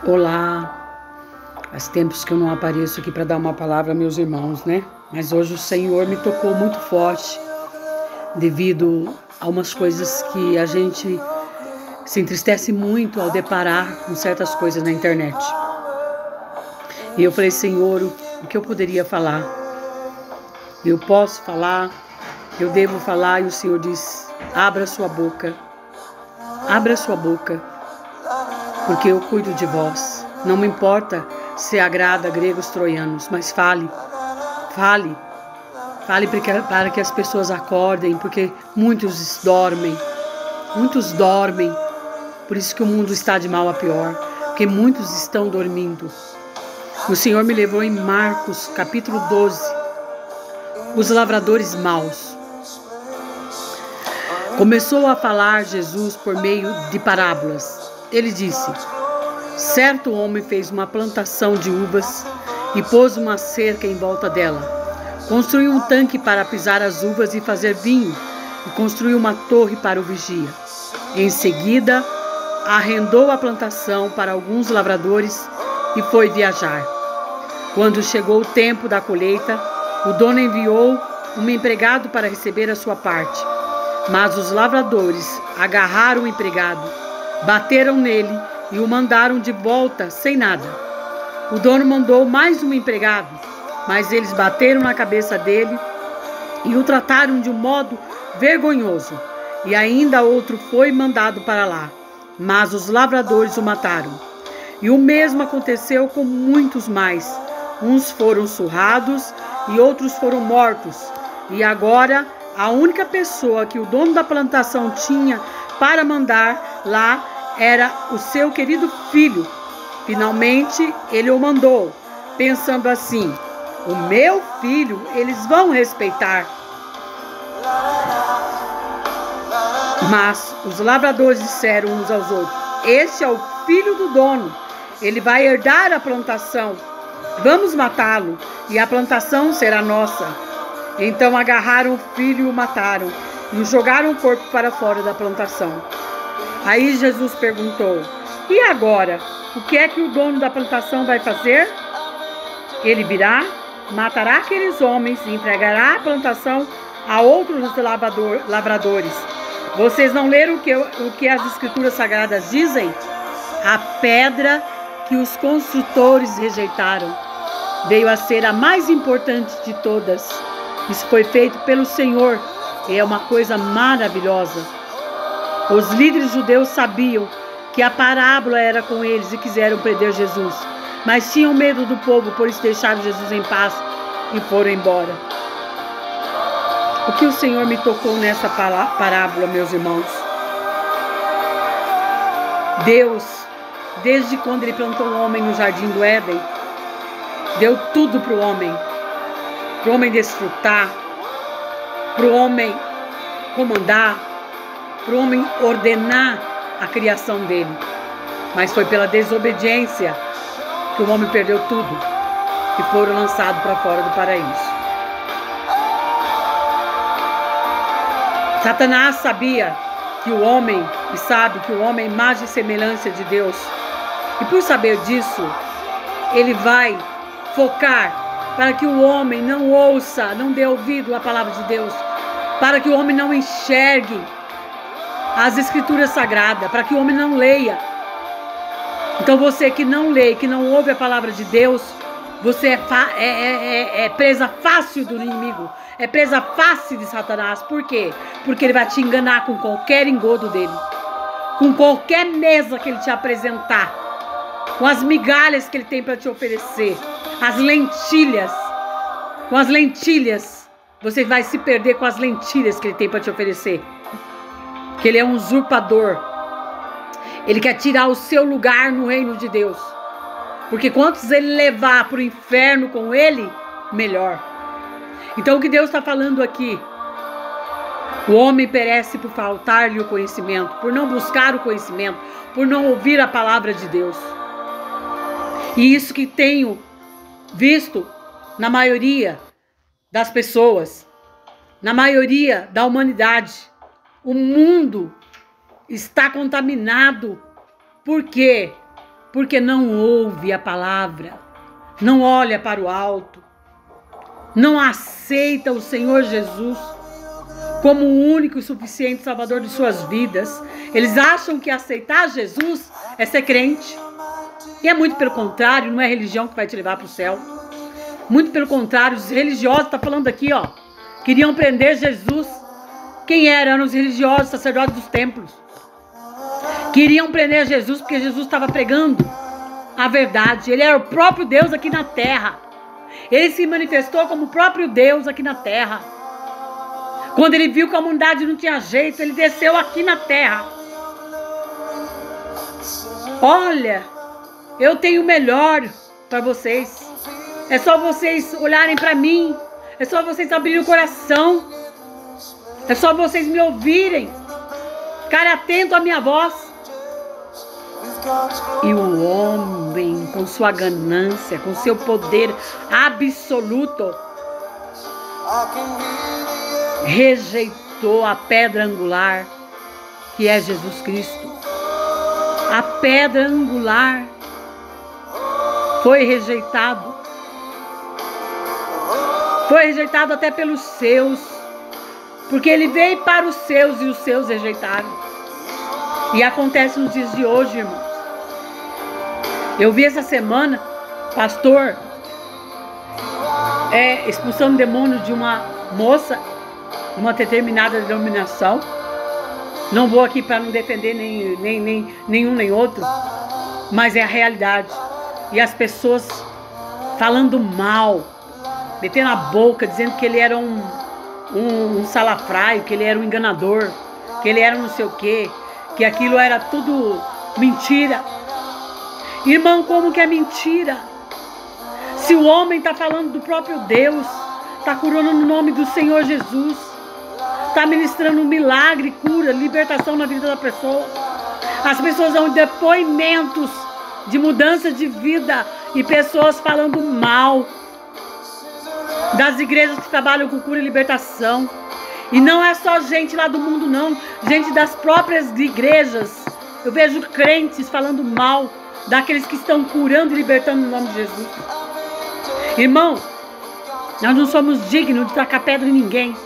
Olá, faz tempos que eu não apareço aqui para dar uma palavra a meus irmãos, né? Mas hoje o Senhor me tocou muito forte devido a umas coisas que a gente se entristece muito ao deparar com certas coisas na internet. E eu falei, Senhor, o que eu poderia falar? Eu posso falar, eu devo falar, e o Senhor diz, abra sua boca, porque eu cuido de vós. Não me importa se agrada gregos, troianos, mas fale para que as pessoas acordem, porque muitos dormem, por isso que o mundo está de mal a pior, porque muitos estão dormindo. O Senhor me levou em Marcos, capítulo 12, os lavradores maus. Começou a falar Jesus por meio de parábolas. Ele disse, certo homem fez uma plantação de uvas e pôs uma cerca em volta dela. Construiu um tanque para pisar as uvas e fazer vinho, e construiu uma torre para o vigia. Em seguida, arrendou a plantação para alguns lavradores e foi viajar. Quando chegou o tempo da colheita, o dono enviou um empregado para receber a sua parte. Mas os lavradores agarraram o empregado, bateram nele e o mandaram de volta sem nada. O dono mandou mais um empregado, mas eles bateram na cabeça dele e o trataram de um modo vergonhoso. E ainda outro foi mandado para lá, mas os lavradores o mataram. E o mesmo aconteceu com muitos mais. Uns foram surrados e outros foram mortos. E agora a única pessoa que o dono da plantação tinha para mandar lá era o seu querido filho. Finalmente ele o mandou, pensando assim, o meu filho eles vão respeitar. Mas os lavradores disseram uns aos outros, este é o filho do dono, ele vai herdar a plantação. Vamos matá-lo e a plantação será nossa. Então agarraram o filho e o mataram e o jogaram o corpo para fora da plantação. Aí Jesus perguntou, e agora? O que é que o dono da plantação vai fazer? Ele virá, matará aqueles homens e entregará a plantação a outros lavradores. Vocês não leram o que as escrituras sagradas dizem? A pedra que os construtores rejeitaram veio a ser a mais importante de todas. Isso foi feito pelo Senhor e é uma coisa maravilhosa. Os líderes judeus sabiam que a parábola era com eles e quiseram prender Jesus, mas tinham medo do povo, por isso deixaram Jesus em paz e foram embora. O que o Senhor me tocou nessa parábola, meus irmãos? Deus, desde quando Ele plantou o homem no jardim do Éden, deu tudo para o homem desfrutar, para o homem comandar, para o homem ordenar a criação dele. Mas foi pela desobediência que o homem perdeu tudo e foram lançados para fora do paraíso. Satanás sabia que o homem, e sabe que o homem é imagem e semelhança de Deus. E por saber disso, ele vai focar para que o homem não ouça, não dê ouvido à palavra de Deus, para que o homem não enxergue as escrituras sagradas, para que o homem não leia. Então você que não lê, que não ouve a palavra de Deus, você é presa fácil do inimigo, é presa fácil de Satanás. Por quê? Porque ele vai te enganar com qualquer engodo dele, com qualquer mesa que ele te apresentar, com as migalhas que ele tem para te oferecer, as lentilhas, com as lentilhas, você vai se perder com as lentilhas que ele tem para te oferecer. Que ele é um usurpador. Ele quer tirar o seu lugar no reino de Deus. Porque quantos ele levar para o inferno com ele, melhor. Então o que Deus está falando aqui? O homem perece por faltar-lhe o conhecimento, por não buscar o conhecimento, por não ouvir a palavra de Deus. E isso que tenho visto na maioria das pessoas, na maioria da humanidade. O mundo está contaminado. Por quê? porque não ouve a palavra, não olha para o alto, não aceita o Senhor Jesus como o único e suficiente Salvador de suas vidas. Eles acham que aceitar Jesus é ser crente. E é muito pelo contrário, não é religião que vai te levar para o céu. Muito pelo contrário, os religiosos, está falando aqui, ó, queriam prender Jesus. Quem eram os religiosos, sacerdotes dos templos? Queriam prender Jesus porque Jesus estava pregando a verdade. Ele era o próprio Deus aqui na terra. Ele se manifestou como o próprio Deus aqui na terra. Quando ele viu que a humanidade não tinha jeito, ele desceu aqui na terra. Olha, eu tenho o melhor para vocês. É só vocês olharem para mim. É só vocês abrirem o coração. É só vocês me ouvirem. Ficarem atentos à minha voz. E o homem, com sua ganância, com seu poder absoluto, rejeitou a pedra angular, que é Jesus Cristo. A pedra angular foi rejeitado. Foi rejeitado até pelos seus, porque ele veio para os seus e os seus rejeitaram. E acontece nos dias de hoje, irmãos. Eu vi essa semana, pastor, expulsando demônio de uma moça, uma determinada denominação. Não vou aqui para não defender nenhum nem outro, mas é a realidade. E as pessoas falando mal, metendo a boca, dizendo que ele era um salafraio, que ele era um enganador, que ele era não sei o quê, que aquilo era tudo mentira. Irmão, como que é mentira? Se o homem está falando do próprio Deus, está curando no nome do Senhor Jesus, está ministrando um milagre, cura, libertação na vida da pessoa. As pessoas dão depoimentos de mudança de vida e pessoas falando mal das igrejas que trabalham com cura e libertação. E não é só gente lá do mundo, não. Gente das próprias igrejas. Eu vejo crentes falando mal daqueles que estão curando e libertando no nome de Jesus. Irmão, nós não somos dignos de tacar pedra em ninguém,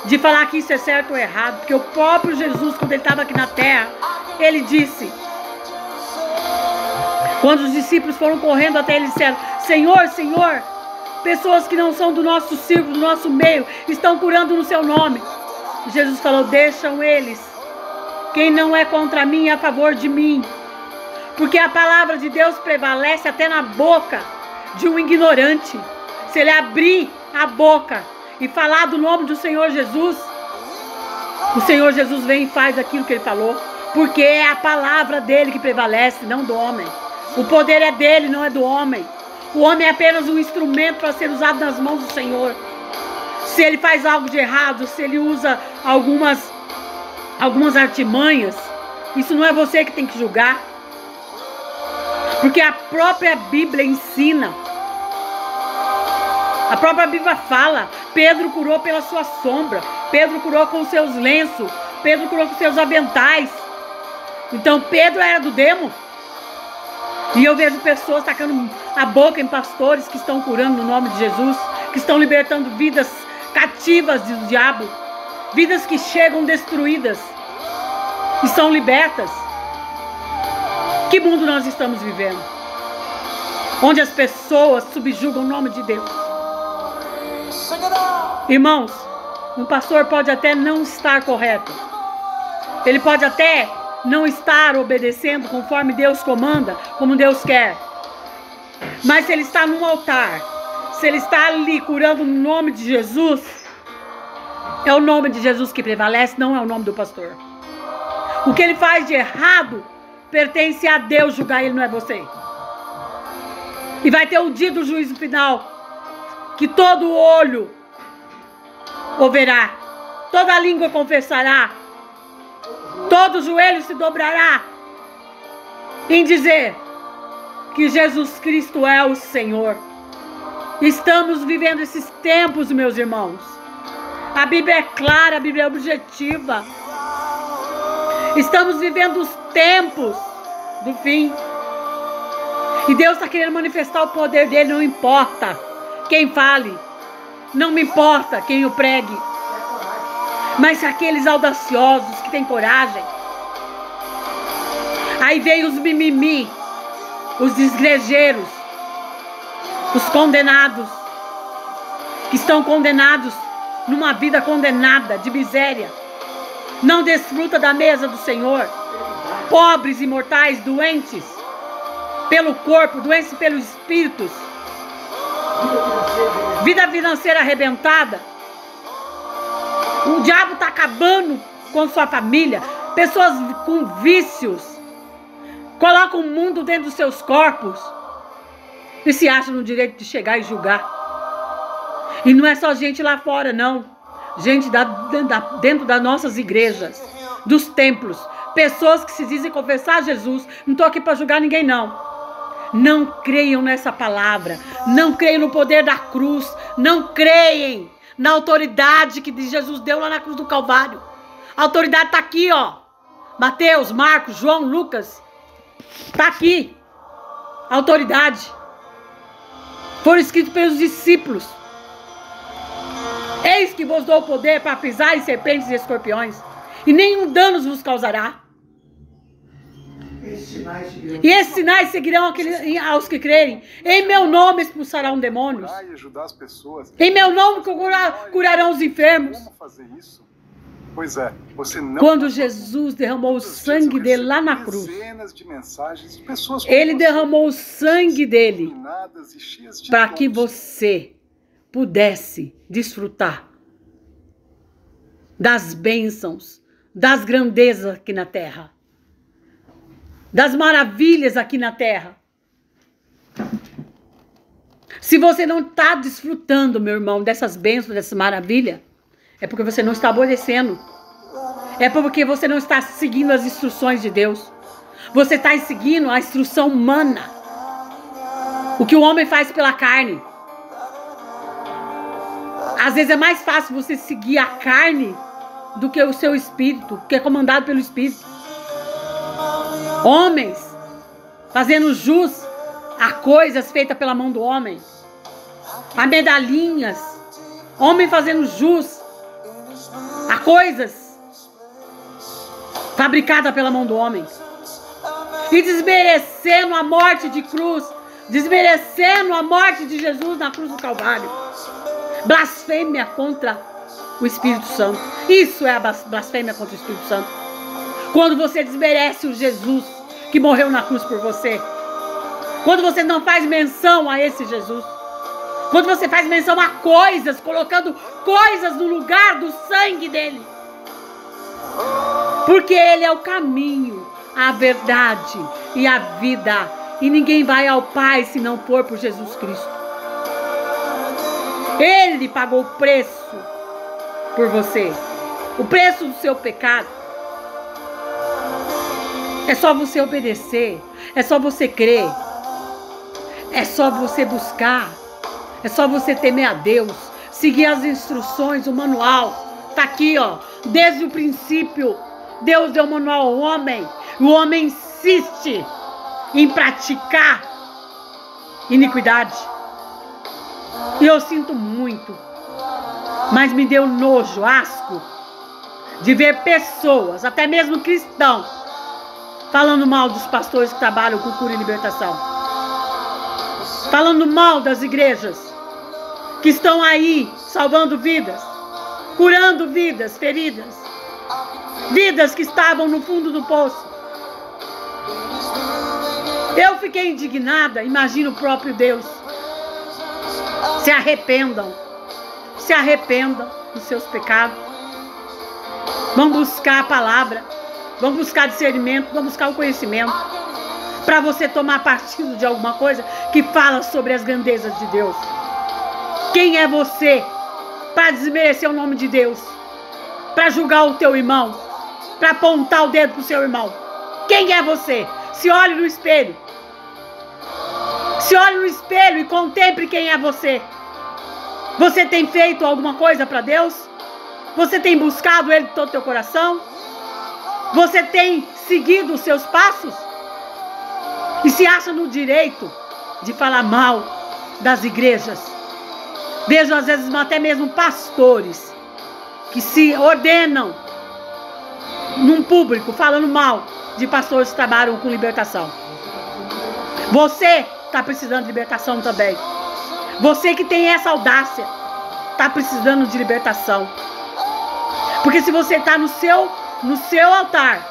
de falar que isso é certo ou errado, porque o próprio Jesus, quando ele estava aqui na terra, ele disse, quando os discípulos foram correndo até ele, disseram: Senhor, Senhor, pessoas que não são do nosso círculo, do nosso meio, estão curando no seu nome. Jesus falou: deixam eles. Quem não é contra mim é a favor de mim. Porque a palavra de Deus prevalece até na boca de um ignorante. Se ele abrir a boca e falar do nome do Senhor Jesus, o Senhor Jesus vem e faz aquilo que ele falou. Porque é a palavra dele que prevalece, não do homem. O poder é dele, não é do homem. O homem é apenas um instrumento para ser usado nas mãos do Senhor. Se ele faz algo de errado, se ele usa algumas artimanhas, isso não é você que tem que julgar. Porque a própria Bíblia ensina. A própria Bíblia fala. Pedro curou pela sua sombra. Pedro curou com seus lenços. Pedro curou com seus aventais. Então Pedro era do demo. E eu vejo pessoas tacando a boca em pastores que estão curando no nome de Jesus, que estão libertando vidas cativas do diabo, vidas que chegam destruídas e são libertas. Que mundo nós estamos vivendo? Onde as pessoas subjugam o nome de Deus. Irmãos, um pastor pode até não estar correto. Ele pode até não estar obedecendo conforme Deus comanda, como Deus quer. Mas se ele está num altar, se ele está ali curando no nome de Jesus, é o nome de Jesus que prevalece, não é o nome do pastor. O que ele faz de errado pertence a Deus julgar, ele não é você. E vai ter o dia do juízo final, que todo olho ouvirá, toda língua confessará, todo joelho se dobrará em dizer que Jesus Cristo é o Senhor. Estamos vivendo esses tempos, meus irmãos. A Bíblia é clara, a Bíblia é objetiva. Estamos vivendo os tempos do fim. E Deus está querendo manifestar o poder dele, não importa quem fale, não me importa quem o pregue, mas aqueles audaciosos que têm coragem. Aí veio os mimimi, os deslejeiros, os condenados, que estão condenados numa vida condenada de miséria, não desfruta da mesa do Senhor, pobres e mortais, doentes pelo corpo, doentes pelos espíritos, vida financeira arrebentada. O diabo está acabando com sua família, pessoas com vícios, colocam o mundo dentro dos seus corpos e se acham no direito de chegar e julgar. E não é só gente lá fora, não. Gente dentro das nossas igrejas, dos templos, pessoas que se dizem confessar Jesus. Não estou aqui para julgar ninguém, não. Não creiam nessa palavra, não creiam no poder da cruz, não creem na autoridade que Jesus deu lá na cruz do Calvário. A autoridade está aqui, ó. Mateus, Marcos, João, Lucas. Está aqui. A autoridade. Foram escritos pelos discípulos. Eis que vos dou o poder para pisar em serpentes e escorpiões, e nenhum dano vos causará. E esses sinais seguirão aos que crerem. Em meu nome expulsarão demônios. Em meu nome curarão os enfermos. Como fazer isso? Pois é, você não. Quando Jesus derramou o sangue dele lá na cruz, ele derramou o sangue dele para que você pudesse desfrutar das bênçãos, das grandezas aqui na terra, das maravilhas aqui na terra. Se você não está desfrutando, meu irmão, dessas bênçãos, dessa maravilha, é porque você não está obedecendo. É porque você não está seguindo as instruções de Deus. Você está seguindo a instrução humana. O que o homem faz pela carne. Às vezes é mais fácil você seguir a carne do que o seu espírito, que é comandado pelo espírito. Homens fazendo jus a coisas feitas pela mão do homem, a medalhinhas. Homem fazendo jus a coisas fabricadas pela mão do homem, e desmerecendo a morte de cruz, desmerecendo a morte de Jesus na cruz do Calvário. Blasfêmia contra o Espírito Santo. Isso é a blasfêmia contra o Espírito Santo. Quando você desmerece o Jesus que morreu na cruz por você. Quando você não faz menção a esse Jesus. Quando você faz menção a coisas, colocando coisas no lugar do sangue dele. Porque ele é o caminho, a verdade e a vida. E ninguém vai ao Pai se não for por Jesus Cristo. Ele pagou o preço por você. O preço do seu pecado. É só você obedecer. É só você crer. É só você buscar. É só você temer a Deus. Seguir as instruções, o manual. Tá aqui, ó. Desde o princípio, Deus deu o manual ao homem. O homem insiste em praticar iniquidade. E eu sinto muito. Mas me deu nojo, asco, de ver pessoas, até mesmo cristãos, falando mal dos pastores que trabalham com cura e libertação. Falando mal das igrejas que estão aí salvando vidas, curando vidas feridas, vidas que estavam no fundo do poço. Eu fiquei indignada, imagino o próprio Deus. Se arrependam dos seus pecados. Vão buscar a palavra, vão buscar discernimento, vão buscar o conhecimento, para você tomar partido de alguma coisa que fala sobre as grandezas de Deus. Quem é você para desmerecer o nome de Deus? Para julgar o teu irmão? Para apontar o dedo pro seu irmão? Quem é você? Se olhe no espelho. Se olhe no espelho e contemple quem é você. Você tem feito alguma coisa para Deus? Você tem buscado Ele de todo o teu coração? Você tem seguido os seus passos? e se acha no direito de falar mal das igrejas. Vejo às vezes até mesmo pastores que se ordenam num público falando mal de pastores que trabalham com libertação. Você está precisando de libertação também. Você que tem essa audácia está precisando de libertação. Porque se você está no seu altar,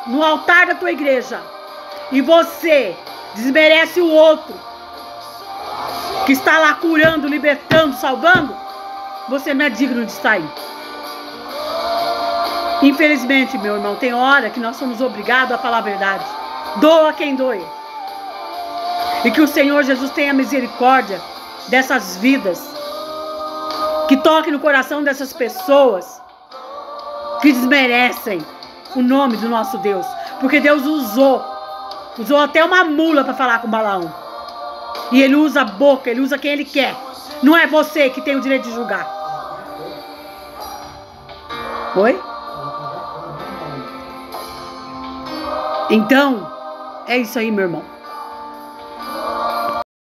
no altar da tua igreja, e você desmerece o outro que está lá curando, libertando, salvando, você não é digno de estar aí. Infelizmente, meu irmão, tem hora que nós somos obrigados a falar a verdade. Doa quem doer. E que o Senhor Jesus tenha misericórdia dessas vidas, que toque no coração dessas pessoas que desmerecem o nome do nosso Deus. Porque Deus usou até uma mula para falar com Balaão. E ele usa a boca, ele usa quem ele quer. Não é você que tem o direito de julgar. Oi? Então, é isso aí, meu irmão.